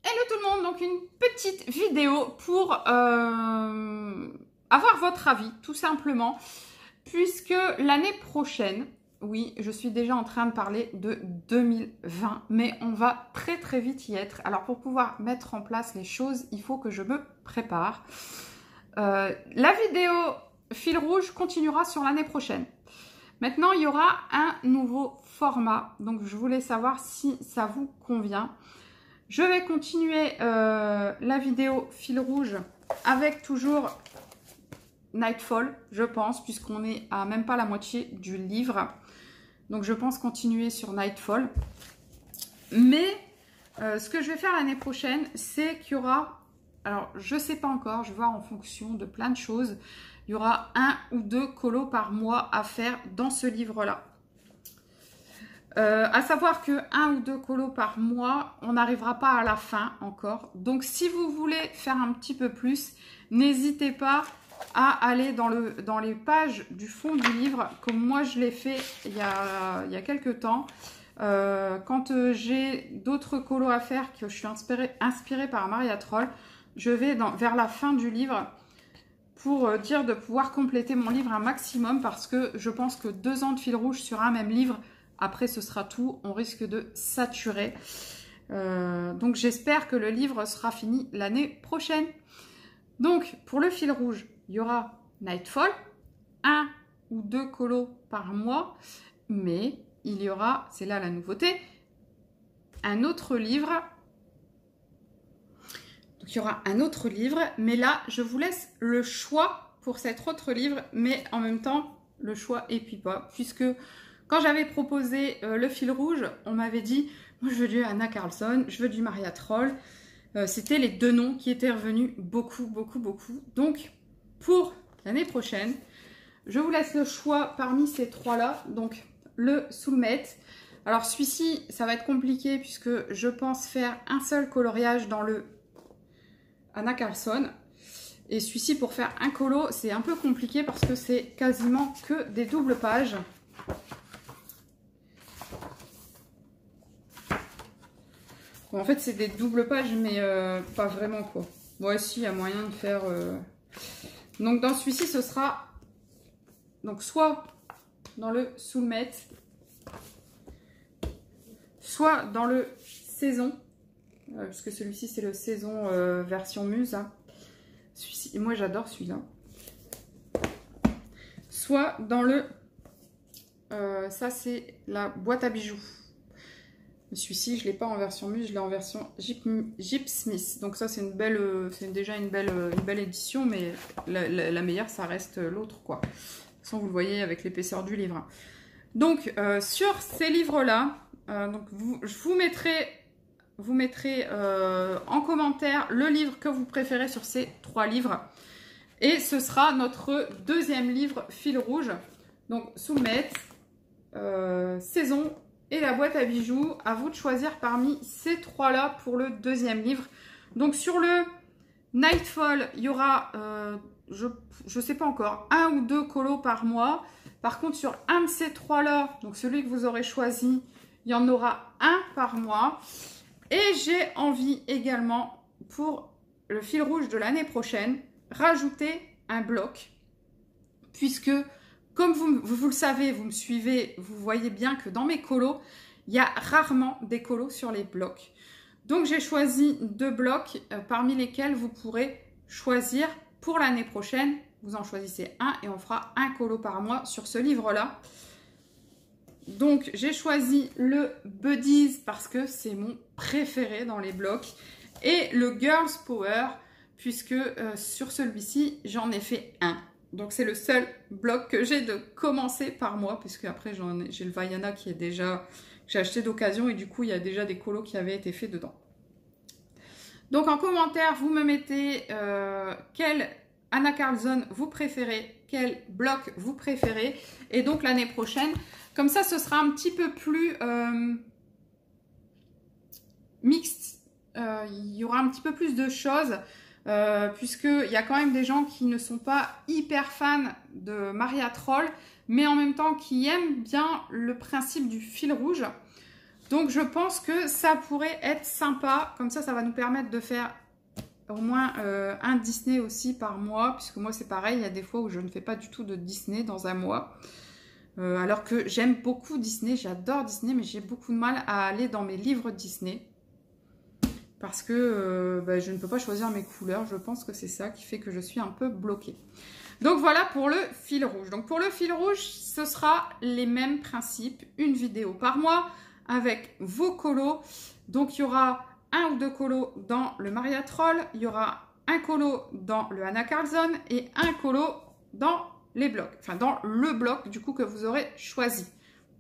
Hello tout le monde, donc une petite vidéo pour avoir votre avis, tout simplement, puisque l'année prochaine, oui, je suis déjà en train de parler de 2020, mais on va très très vite y être. Alors pour pouvoir mettre en place les choses, il faut que je me prépare. La vidéo fil rouge continuera sur l'année prochaine. Maintenant, il y aura un nouveau format, donc je voulais savoir si ça vous convient. Je vais continuer la vidéo fil rouge avec toujours Nightfall, je pense, puisqu'on est à même pas la moitié du livre. Donc je pense continuer sur Nightfall. Mais ce que je vais faire l'année prochaine, c'est qu'il y aura, alors je sais pas encore, je vais voir en fonction de plein de choses, il y aura 1 ou 2 colos par mois à faire dans ce livre-là. À savoir que 1 ou 2 colos par mois, on n'arrivera pas à la fin encore. Donc, si vous voulez faire un petit peu plus, n'hésitez pas à aller dans les pages du fond du livre, comme moi je l'ai fait il y a quelques temps. Quand j'ai d'autres colos à faire, que je suis inspirée par Maria Troll, je vais vers la fin du livre pour dire de pouvoir compléter mon livre un maximum, parce que je pense que 2 ans de fil rouge sur un même livre, après, ce sera tout. On risque de saturer. Donc, j'espère que le livre sera fini l'année prochaine. Donc, pour le fil rouge, il y aura Nightfall, 1 ou 2 colos par mois. Mais il y aura, c'est là la nouveauté, un autre livre. Donc, il y aura un autre livre. Mais là, je vous laisse le choix pour cet autre livre. Mais en même temps, le choix épuise pas. Puisque quand j'avais proposé le fil rouge, on m'avait dit, moi je veux du Anna Carlson, je veux du Maria Troll. C'était les 2 noms qui étaient revenus beaucoup. Donc, pour l'année prochaine, je vous laisse le choix parmi ces 3-là. Donc, le Soulmate. Alors, celui-ci, ça va être compliqué puisque je pense faire un seul coloriage dans le Anna Carlson. Et celui-ci, pour faire un colo, c'est un peu compliqué parce que c'est quasiment que des doubles pages. Bon, en fait, c'est des doubles pages, mais pas vraiment, quoi. Ouais, si, il y a moyen de faire... Donc, dans celui-ci, ce sera... Donc, soit dans le Soulmate, soit dans le Saison. Parce que celui-ci, c'est le Saison version Muse. Hein. Moi, j'adore celui-là. Soit dans le... ça, c'est la boîte à bijoux. Celui-ci, je ne l'ai pas en version Muse, je l'ai en version Jeep Smith. Donc ça, c'est déjà une belle édition, mais la meilleure, ça reste l'autre, quoi. De toute façon, vous le voyez avec l'épaisseur du livre. Donc, sur ces livres-là, je vous mettrez en commentaire le livre que vous préférez sur ces 3 livres. Et ce sera notre 2e livre fil rouge. Donc, Soulmate, Saison et la boîte à bijoux. À vous de choisir parmi ces 3-là pour le 2e livre. Donc, sur le Nightfall, il y aura, je ne sais pas encore, 1 ou 2 colos par mois. Par contre, sur un de ces 3-là, donc celui que vous aurez choisi, il y en aura 1 par mois. Et j'ai envie également, pour le fil rouge de l'année prochaine, rajouter un bloc. Puisque... Comme vous le savez, vous me suivez, vous voyez bien que dans mes colos, il y a rarement des colos sur les blocs. Donc, j'ai choisi 2 blocs parmi lesquels vous pourrez choisir pour l'année prochaine. Vous en choisissez un et on fera un colo par mois sur ce livre-là. Donc, j'ai choisi le Buddies parce que c'est mon préféré dans les blocs. Et le Girls Power, puisque sur celui-ci, j'en ai fait un. Donc, c'est le seul bloc que j'ai de commencer par mois, puisque après, j'ai le Vaiana qui est déjà... J'ai acheté d'occasion et du coup, il y a déjà des colos qui avaient été faits dedans. Donc, en commentaire, vous me mettez quel Anna Carlson vous préférez, quel bloc vous préférez. Et donc, l'année prochaine, comme ça, ce sera un petit peu plus mixte. Il y aura un petit peu plus de choses. Puisqu'il y a quand même des gens qui ne sont pas hyper fans de Maria Troll, mais en même temps qui aiment bien le principe du fil rouge. Donc je pense que ça pourrait être sympa. Comme ça va nous permettre de faire au moins un Disney aussi par mois. Puisque moi c'est pareil, il y a des fois où je ne fais pas du tout de Disney dans un mois. Alors que j'aime beaucoup Disney, j'adore Disney, mais j'ai beaucoup de mal à aller dans mes livres Disney. Parce que je ne peux pas choisir mes couleurs. Je pense que c'est ça qui fait que je suis un peu bloquée. Donc voilà pour le fil rouge. Donc pour le fil rouge, ce sera les mêmes principes. Une vidéo par mois avec vos colos. Donc il y aura un ou deux colos dans le Maria Troll. Il y aura un colo dans le Anna Karlsson et un colo dans les blocs. Enfin dans le bloc du coup que vous aurez choisi.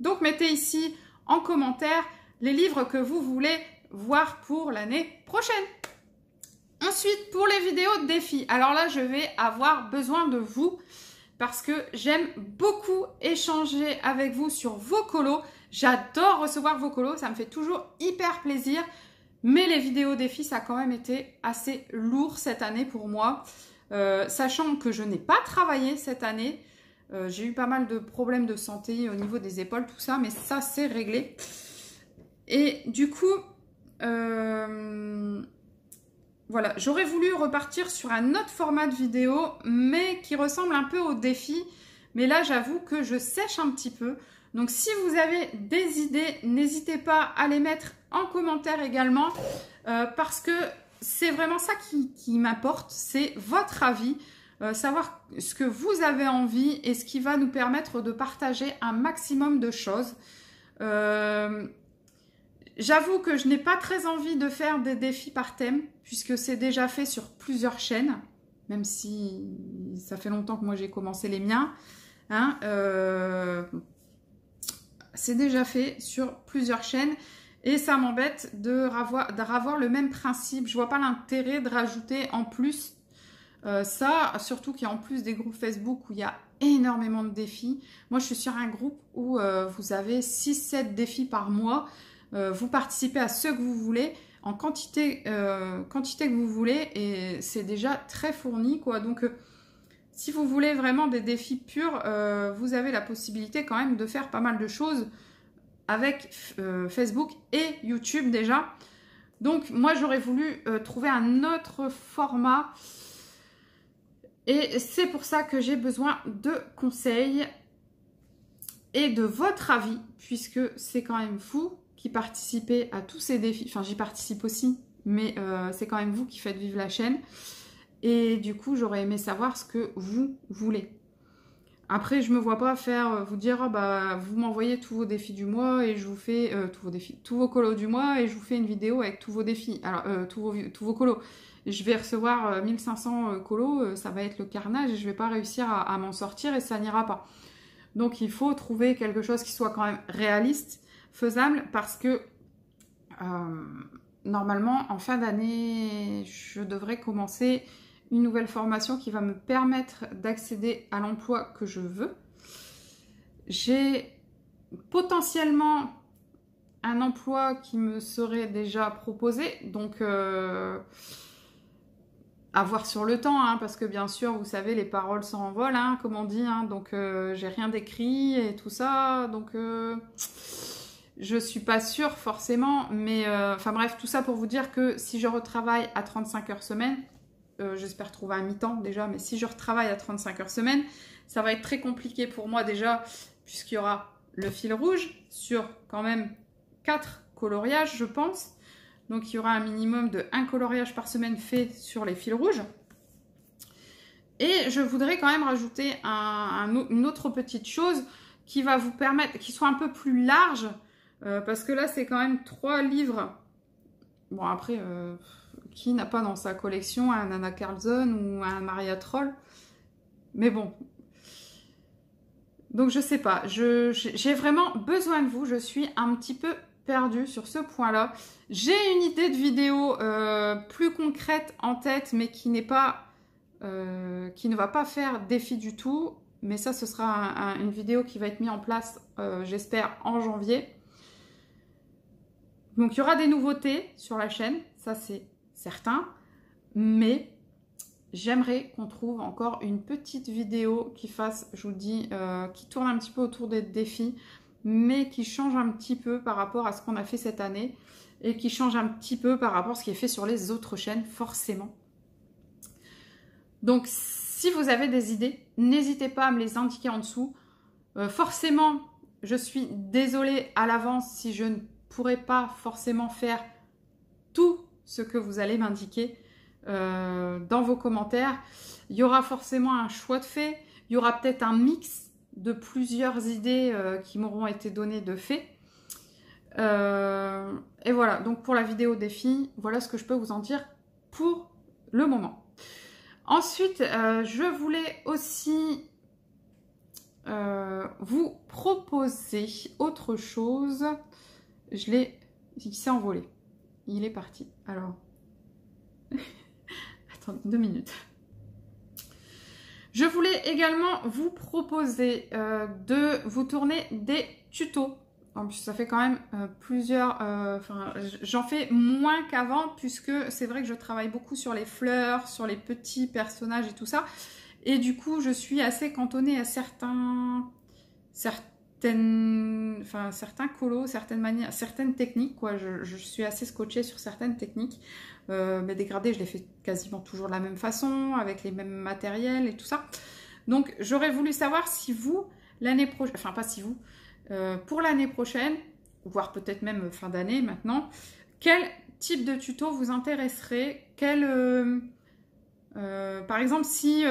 Donc mettez ici en commentaire les livres que vous voulez voir pour l'année prochaine. Ensuite, pour les vidéos de défis, alors là, je vais avoir besoin de vous parce que j'aime beaucoup échanger avec vous sur vos colos. J'adore recevoir vos colos, ça me fait toujours hyper plaisir. Mais les vidéos défis, ça a quand même été assez lourd cette année pour moi. Sachant que je n'ai pas travaillé cette année. J'ai eu pas mal de problèmes de santé au niveau des épaules, tout ça, mais ça, c'est réglé. Et du coup... voilà, j'aurais voulu repartir sur un autre format de vidéo, mais qui ressemble un peu au défi. Mais là, j'avoue que je sèche un petit peu. Donc, si vous avez des idées, n'hésitez pas à les mettre en commentaire également. Parce que c'est vraiment ça qui m'importe, c'est votre avis. Savoir ce que vous avez envie et ce qui va nous permettre de partager un maximum de choses. J'avoue que je n'ai pas très envie de faire des défis par thème, puisque c'est déjà fait sur plusieurs chaînes, même si ça fait longtemps que moi j'ai commencé les miens. Hein, c'est déjà fait sur plusieurs chaînes et ça m'embête de revoir le même principe. Je vois pas l'intérêt de rajouter en plus ça, surtout qu'il y a en plus des groupes Facebook où il y a énormément de défis. Moi, je suis sur un groupe où vous avez 6-7 défis par mois. Vous participez à ceux que vous voulez en quantité que vous voulez et c'est déjà très fourni quoi. Donc si vous voulez vraiment des défis purs, vous avez la possibilité quand même de faire pas mal de choses avec Facebook et YouTube déjà. Donc moi j'aurais voulu trouver un autre format et c'est pour ça que j'ai besoin de conseils et de votre avis puisque c'est quand même vous qui participez à tous ces défis. Enfin, j'y participe aussi, mais c'est quand même vous qui faites vivre la chaîne. Et du coup, j'aurais aimé savoir ce que vous voulez. Après, je me vois pas faire, vous dire, oh, bah, vous m'envoyez tous vos défis du mois et je vous fais tous vos colos du mois et je vous fais une vidéo avec tous vos défis. Alors, tous vos colos. Je vais recevoir 1500 colos, ça va être le carnage et je vais pas réussir à m'en sortir et ça n'ira pas. Donc, il faut trouver quelque chose qui soit quand même réaliste, faisable parce que normalement en fin d'année je devrais commencer une nouvelle formation qui va me permettre d'accéder à l'emploi que je veux. J'ai potentiellement un emploi qui me serait déjà proposé donc à voir sur le temps hein, parce que bien sûr vous savez les paroles s'envolent hein, comme on dit hein, donc j'ai rien d'écrit et tout ça donc je suis pas sûre forcément, mais enfin bref, tout ça pour vous dire que si je retravaille à 35 heures semaine, j'espère trouver un mi-temps déjà, mais si je retravaille à 35 heures semaine, ça va être très compliqué pour moi déjà, puisqu'il y aura le fil rouge sur quand même 4 coloriages, je pense. Donc il y aura un minimum de 1 coloriage par semaine fait sur les fils rouges. Et je voudrais quand même rajouter une autre petite chose qui va vous permettre, qui soit un peu plus large, parce que là, c'est quand même 3 livres. Bon, après, qui n'a pas dans sa collection un Anna Karlsson ou un Maria Troll? Mais bon. Donc, je sais pas. J'ai vraiment besoin de vous. Je suis un petit peu perdue sur ce point-là. J'ai une idée de vidéo plus concrète en tête, mais qui n'est pas... qui ne va pas faire défi du tout. Mais ça, ce sera une vidéo qui va être mise en place, j'espère, en janvier. Donc, il y aura des nouveautés sur la chaîne, ça c'est certain. Mais j'aimerais qu'on trouve encore une petite vidéo qui fasse, je vous le dis, qui tourne un petit peu autour des défis. mais qui change un petit peu par rapport à ce qu'on a fait cette année et qui change un petit peu par rapport à ce qui est fait sur les autres chaînes, forcément. Donc, si vous avez des idées, n'hésitez pas à me les indiquer en dessous. Forcément, je suis désolée à l'avance si je ne pourrai pas forcément faire tout ce que vous allez m'indiquer dans vos commentaires. Il y aura forcément un choix de fait. Il y aura peut-être un mix de plusieurs idées qui m'auront été données de fait. Et voilà, donc pour la vidéo défi, voilà ce que je peux vous en dire pour le moment. Ensuite, je voulais aussi vous proposer autre chose. Il s'est envolé. Il est parti. Alors, attendez 2 minutes. Je voulais également vous proposer de vous tourner des tutos. En plus, ça fait quand même plusieurs... j'en fais moins qu'avant puisque c'est vrai que je travaille beaucoup sur les fleurs, sur les petits personnages et tout ça. Et du coup, je suis assez cantonnée à certains colos, certaines techniques, quoi. Je suis assez scotchée sur certaines techniques. Mes dégradés, je les fais quasiment toujours de la même façon, avec les mêmes matériels et tout ça. Donc, j'aurais voulu savoir si vous, l'année prochaine, enfin pas si vous, pour l'année prochaine, voire peut-être même fin d'année maintenant, quel type de tuto vous intéresserait? Par exemple, si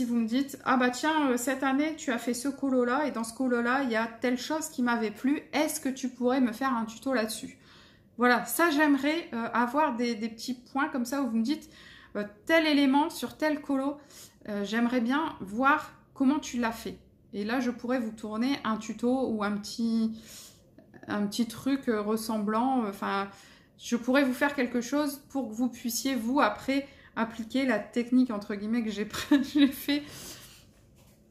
vous me dites, ah bah tiens, cette année, tu as fait ce colo-là, et dans ce colo-là, il y a telle chose qui m'avait plu, est-ce que tu pourrais me faire un tuto là-dessus? Voilà, ça, j'aimerais avoir des petits points comme ça où vous me dites, tel élément sur tel colo, j'aimerais bien voir comment tu l'as fait. Et là, je pourrais vous tourner un tuto ou un petit truc ressemblant, je pourrais vous faire quelque chose pour que vous puissiez, vous, après, appliquer la technique, entre guillemets, que j'ai fait.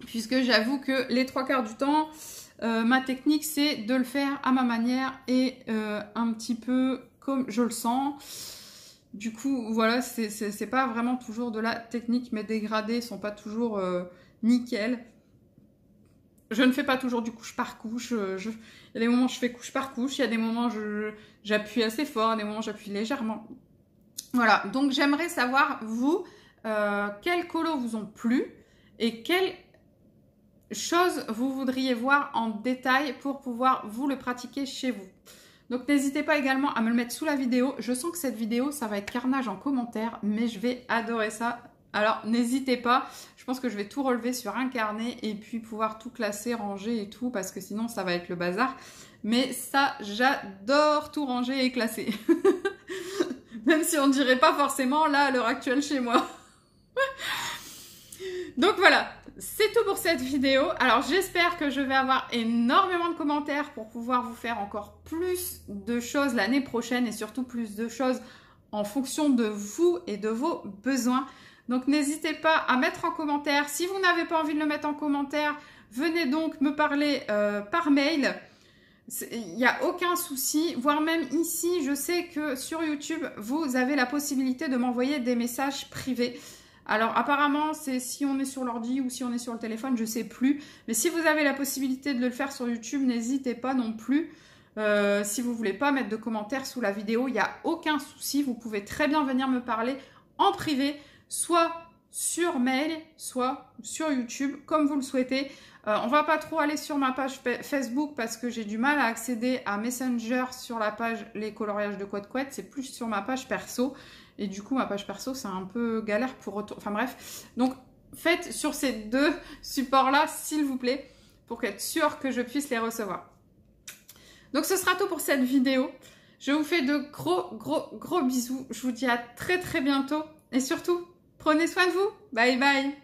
Puisque j'avoue que les 3/4 du temps, ma technique, c'est de le faire à ma manière et un petit peu comme je le sens. Du coup, voilà, c'est pas vraiment toujours de la technique. Mes dégradés sont pas toujours nickel. Je ne fais pas toujours du couche par couche. Il y a des moments où je fais couche par couche. Il y a des moments où j'appuie assez fort. Des moments où j'appuie légèrement. Voilà. Donc, j'aimerais savoir, vous, quels colos vous ont plu et quelles choses vous voudriez voir en détail pour pouvoir vous le pratiquer chez vous. Donc, n'hésitez pas également à me le mettre sous la vidéo. Je sens que cette vidéo, ça va être carnage en commentaire, mais je vais adorer ça. Alors, n'hésitez pas, je pense que je vais tout relever sur un carnet et puis pouvoir tout classer, ranger et tout, parce que sinon, ça va être le bazar. Mais ça, j'adore tout ranger et classer. Même si on ne dirait pas forcément là, à l'heure actuelle, chez moi. Donc voilà, c'est tout pour cette vidéo. Alors, j'espère que je vais avoir énormément de commentaires pour pouvoir vous faire encore plus de choses l'année prochaine et surtout plus de choses en fonction de vous et de vos besoins. Donc, n'hésitez pas à mettre en commentaire. Si vous n'avez pas envie de le mettre en commentaire, venez donc me parler par mail. Il n'y a aucun souci. Voire même ici, je sais que sur YouTube, vous avez la possibilité de m'envoyer des messages privés. Alors, apparemment, c'est si on est sur l'ordi ou si on est sur le téléphone, je ne sais plus. Mais si vous avez la possibilité de le faire sur YouTube, n'hésitez pas non plus. Si vous ne voulez pas mettre de commentaires sous la vidéo, il n'y a aucun souci. Vous pouvez très bien venir me parler en privé, soit sur mail, soit sur YouTube, comme vous le souhaitez. On va pas trop aller sur ma page Facebook parce que j'ai du mal à accéder à Messenger sur la page Les coloriages de Couette Couette. C'est plus sur ma page perso. Et du coup, ma page perso, c'est un peu galère pour retourner. Enfin bref. Donc, faites sur ces deux supports-là, s'il vous plaît, pour être sûr que je puisse les recevoir. Donc, ce sera tout pour cette vidéo. Je vous fais de gros bisous. Je vous dis à très bientôt. Et surtout, prenez soin de vous. Bye bye.